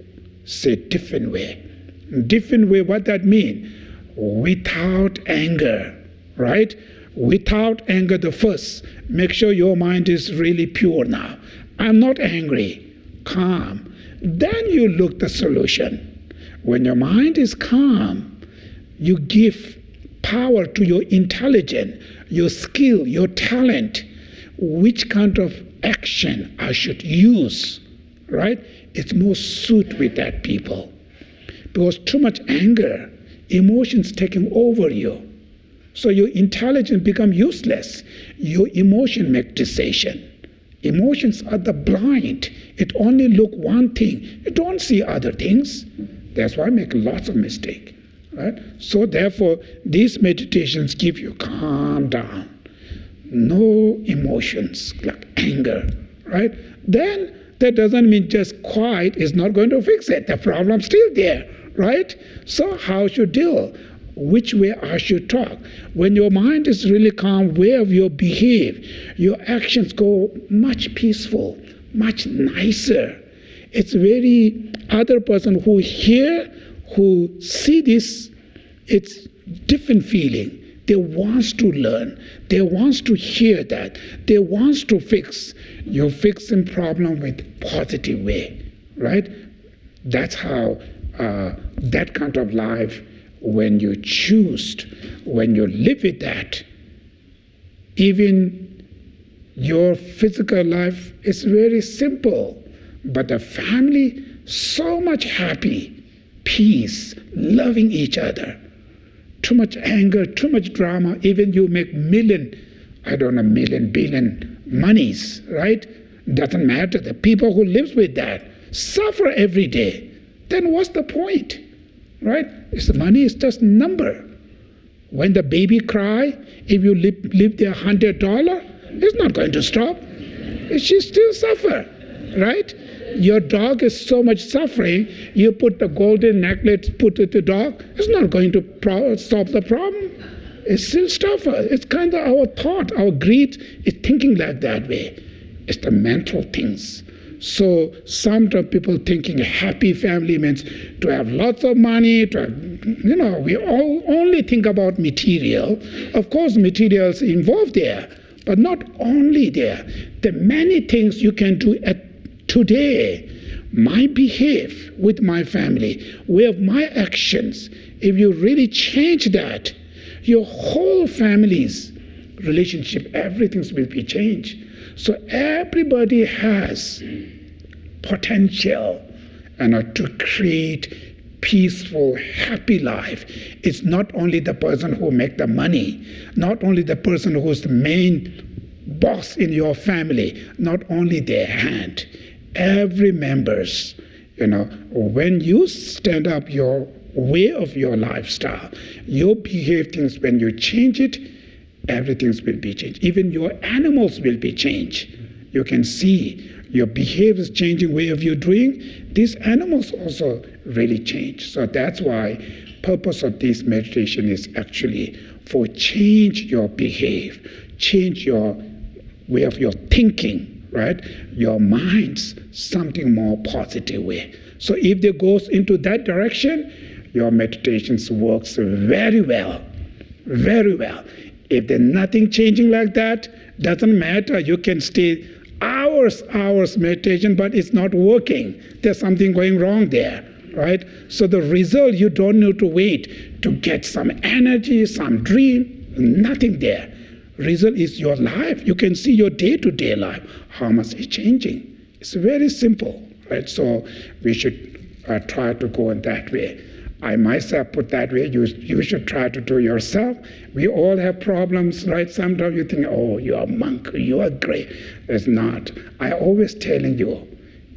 say different way. Different way, what that mean? Without anger, right? Without anger, the first, make sure your mind is really pure now. I'm not angry, calm. Then you look the solution. When your mind is calm, you give power to your intelligence, your skill, your talent, which kind of action I should use, right? It's more suit with that people. Because too much anger, emotions taking over you. So your intelligence become useless. Your emotion make decision. Emotions are the blind. It only look one thing. You don't see other things. That's why I make lots of mistakes. Right? So therefore, these meditations give you calm down. No emotions like anger. Right? Then that doesn't mean just quiet is not going to fix it. The problem's still there. Right? So how should deal? Which way I should talk? When your mind is really calm, where you behave, your actions go much peaceful, much nicer. It's very other person who hear, who see this, it's different feeling. They wants to learn. They wants to hear that. They wants to fix. You fix some problem with positive way, right? That's how that kind of life, when you choose, when you live with that, even your physical life is very simple, but the family so much happy, peace, loving each other. Too much anger, too much drama, even you make billion monies, right? Doesn't matter. The people who lives with that suffer every day. Then what's the point? Right? The money is just a number. When the baby cry, if you leave there $100, it's not going to stop. She still suffer, right? Your dog is so much suffering, you put the golden necklace, put it to the dog, it's not going to stop the problem. It's still suffer. It's kind of our thought, our greed is thinking like that way. It's the mental things. So sometimes people thinking a happy family means to have lots of money, to have, we all only think about material. Of course, materials involved there, but not only there. There are many things you can do today. My behave with my family, way of my actions, if you really change that, your whole family's relationship, everything will be changed. So everybody has potential to create peaceful, happy life. It's not only the person who make the money, not only the person who's the main boss in your family, not only their hand. Every members, when you stand up your way of your lifestyle, your behave things, when you change it, everything will be changed. Even your animals will be changed. You can see your behavior is changing, way of you doing. These animals also really change. So that's why purpose of this meditation is actually for change your behavior, change your way of your thinking, right? Your mind's something more positive way. So if they goes into that direction, your meditations works very well, very well. If there's nothing changing like that, doesn't matter. You can stay hours hours meditation, but it's not working. There's something going wrong there, right? So the result, you don't need to wait to get some energy, some dream, nothing there. Result is your life. You can see your day-to-day life, how much is changing. It's very simple, right? So we should try to go in that way. I myself put that way. You should try to do yourself. We all have problems, right? Sometimes you think, oh, you're a monk, you are great. It's not. I always telling you,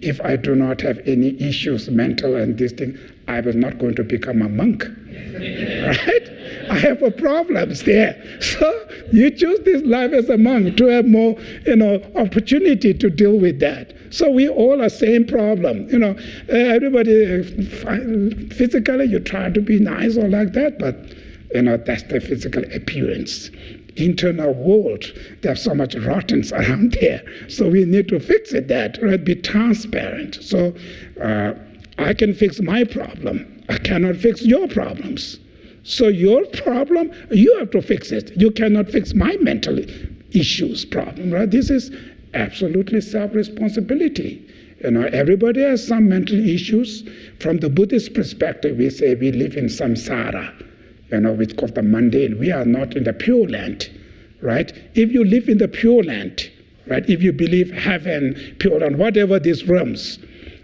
if I do not have any issues, mental and this thing, I was not going to become a monk, right? I have problems there. So you choose this life as a monk to have more, opportunity to deal with that. So we all are same problem. Everybody physically you try to be nice or like that, but that's the physical appearance. Internal world, there's so much rottenness around there. So we need to fix it that, right? Be transparent. So I can fix my problem. I cannot fix your problems. So your problem, you have to fix it. You cannot fix my mental issues problem, right? This is absolutely self-responsibility. Everybody has some mental issues. From the Buddhist perspective, we say we live in samsara, which called the mundane. We are not in the pure land, right? If you live in the pure land, right? If you believe heaven, pure land, whatever these realms,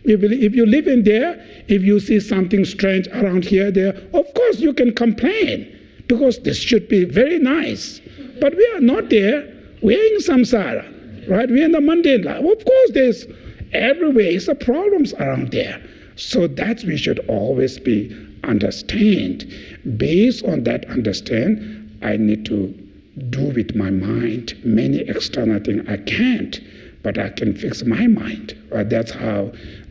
if you live in there, if you see something strange around here, there, of course you can complain because this should be very nice. But we are not there. We are in samsara, right? We are in the mundane life. Of course, there's everywhere is the problems around there. So that we should always be understand. Based on that understand, I need to do with my mind many external things I can't, but I can fix my mind. Right? That's how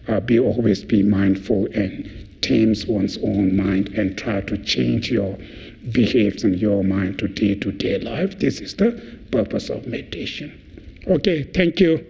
always be mindful and tames one's own mind and try to change your behavior in your mind to day-to-day life. This is the purpose of meditation. Okay, thank you.